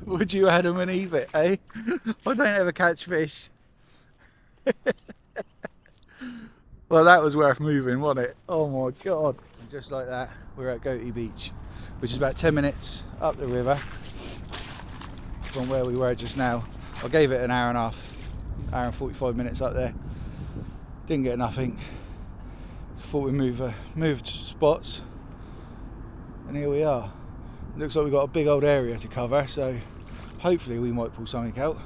Would you Adam and Eve it, eh? I don't ever catch fish. Well, that was worth moving, wasn't it? Oh my God. And just like that, we're at Goatee Beach, which is about 10 minutes up the river from where we were just now. I gave it an hour and a half, hour and 45 minutes up there. Didn't get nothing. So thought we moved spots, and here we are. Looks like we've got a big old area to cover, so hopefully we might pull something out.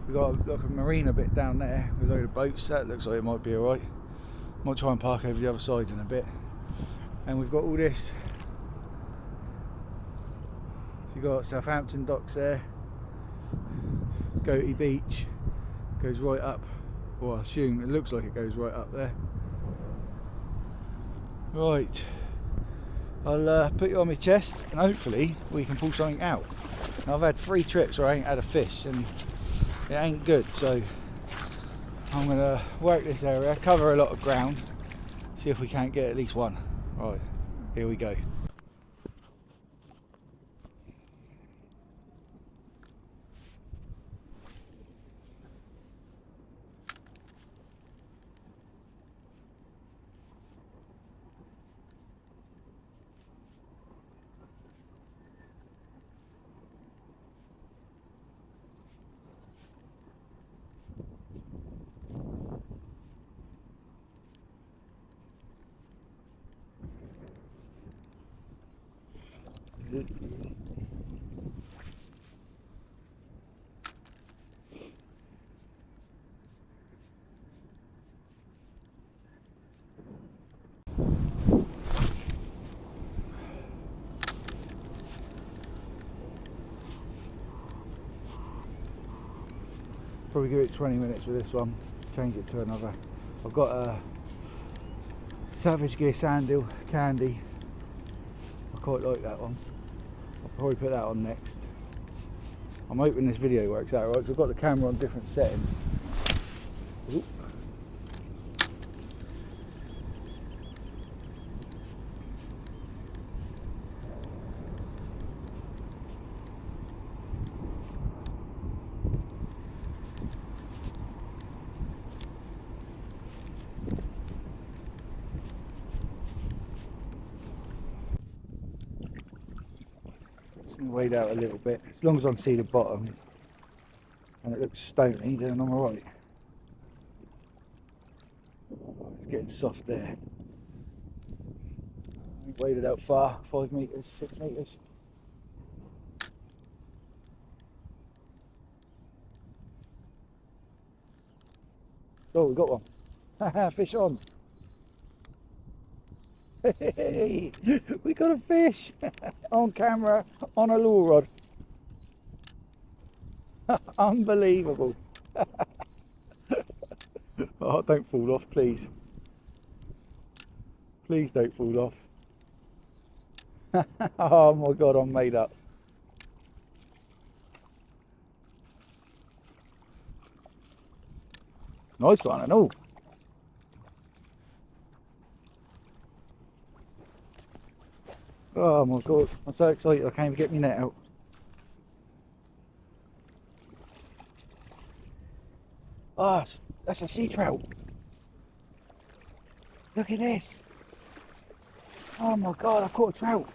We've got like a marina bit down there with a load of boats. That looks like it might be alright. Might try and park over the other side in a bit. And we've got all this. So you've got Southampton docks there. Goatee Beach goes right up. Well, I assume it looks like it goes right up there. Right. I'll put you on my chest and hopefully we can pull something out. Now, I've had 3 trips where I ain't had a fish and it ain't good, so I'm going to work this area, cover a lot of ground, see if we can't get at least one. Right, here we go. Probably give it 20 minutes with this one, change it to another. I've got a Savage Gear Sandil Candy. I quite like that one. I'll probably put that on next. I'm hoping this video works out right, because I've got the camera on different settings. Ooh. Wade out a little bit, as long as I can see the bottom and it looks stony, then I'm alright. It's getting soft there. I ain't waded out far, 5 metres, 6 metres. Oh, we got one. Fish on. Hey, we got a fish on camera on a lure rod. Unbelievable. Oh, don't fall off, please. Please don't fall off. Oh my God, I'm made up. Nice one and all. Oh my God, I'm so excited I can't even get my net out. Ah, oh, that's a sea trout. Look at this. Oh my God, I caught a trout.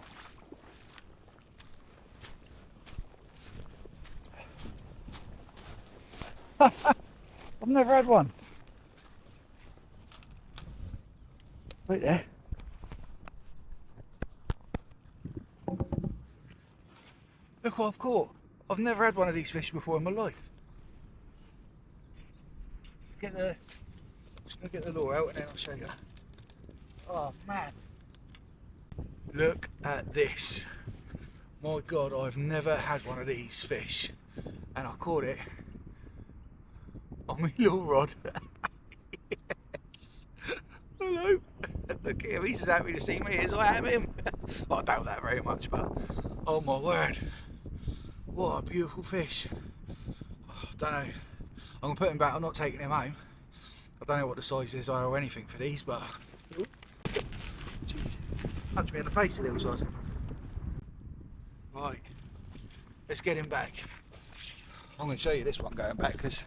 I've never had one. Right there. Look what I've caught. I've never had one of these fish before in my life. Just gonna get the lure out and then I'll show you. Oh man. Look at this. My God, I've never had one of these fish. And I caught it on my lure rod. Yes. Hello. Look at him, he's as happy to see me as I am him. I doubt that very much, but oh my word. What a beautiful fish. I don't know. I'm going to put him back. I'm not taking him home. I don't know what the sizes are or anything for these, but... Jeez. Punch me in the face, a little sod. Right. let's get him back. I'm going to show you this one going back because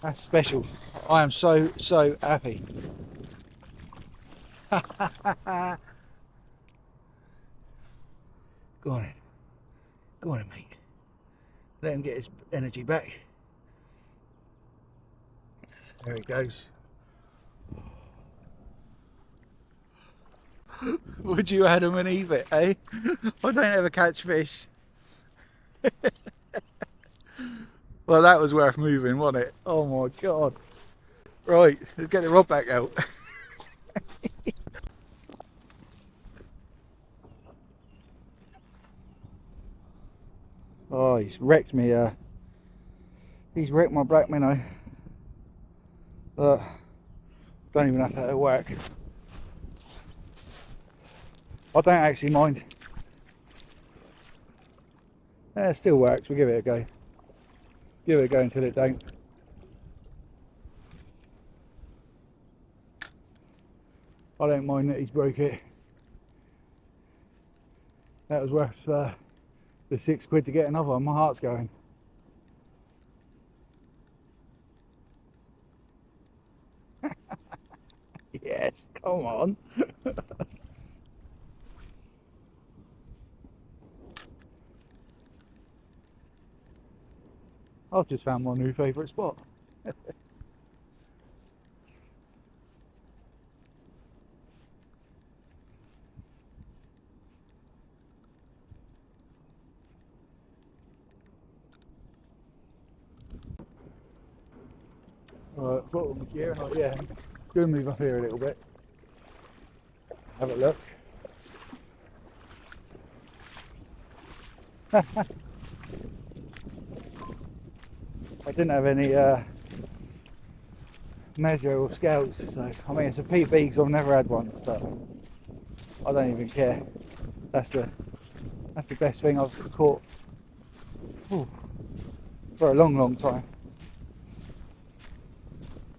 that's special. I am so happy. Go on in. Go on in, mate. Let him get his energy back. There he goes. Would you Adam and Eve it, eh? I don't ever catch fish. Well, that was worth moving, wasn't it? Oh my God. Right, let's get the rod back out. Oh, he's wrecked me. He's wrecked my black minnow. But don't even have to work. I don't actually mind. Yeah, it still works. We'll give it a go. Give it a go until it don't. I don't mind that he's broke it. That was worth the £6 to get another one. My heart's going. Yes, come on. I've just found my new favourite spot. Right, I've got all my gear and yeah, I'm going to move up here a little bit. Have a look. I didn't have any measure or scales, so I mean it's a PB because I've never had one, but I don't even care. That's the best thing I've caught for a long time.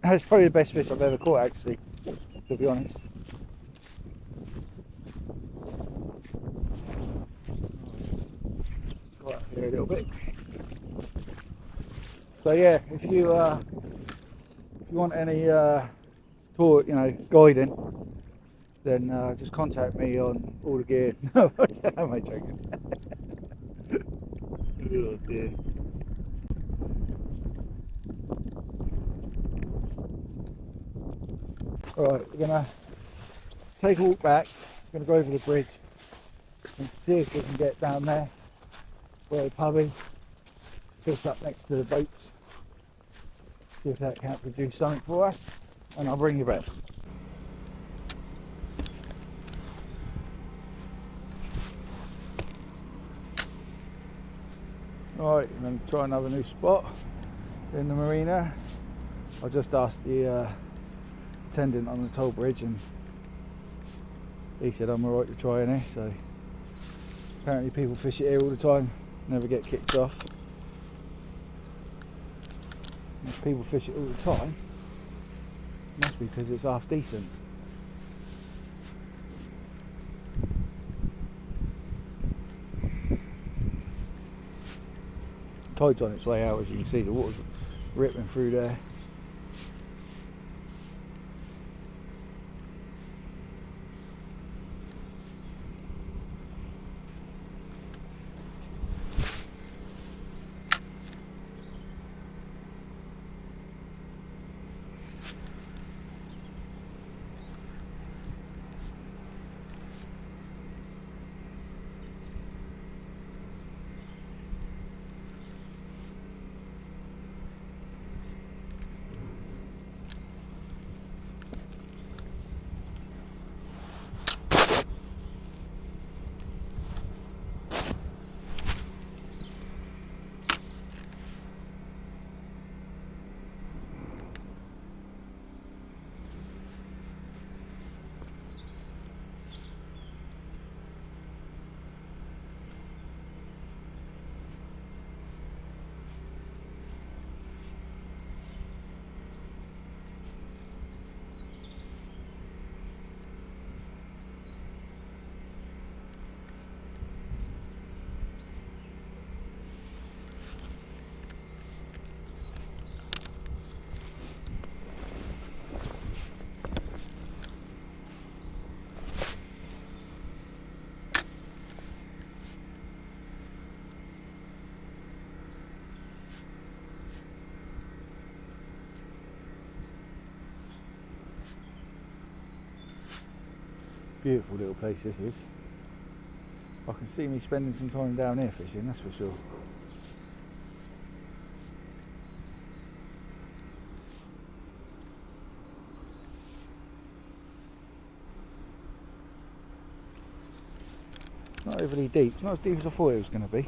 It's probably the best fish I've ever caught, actually, to be honest. Let's try it here a little bit. So yeah, if you want any tour, guiding, then just contact me on all the gear. No, am I joking? Oh dear. Alright, we're gonna take a walk back. We're gonna go over the bridge and see if we can get down there where the pub is, just up next to the boats. See if that can produce something for us, and I'll bring you back. Right, I'm going to try another new spot in the marina. I just asked the attendant on the toll bridge and he said I'm alright to try in here, so apparently people fish it here all the time, never get kicked off. If people fish it all the time, it must be because it's half decent. Tide's on its way out, as you can see, the water's ripping through there. Beautiful little place this is. I can see me spending some time down here fishing, that's for sure. Not overly deep. It's not as deep as I thought it was going to be.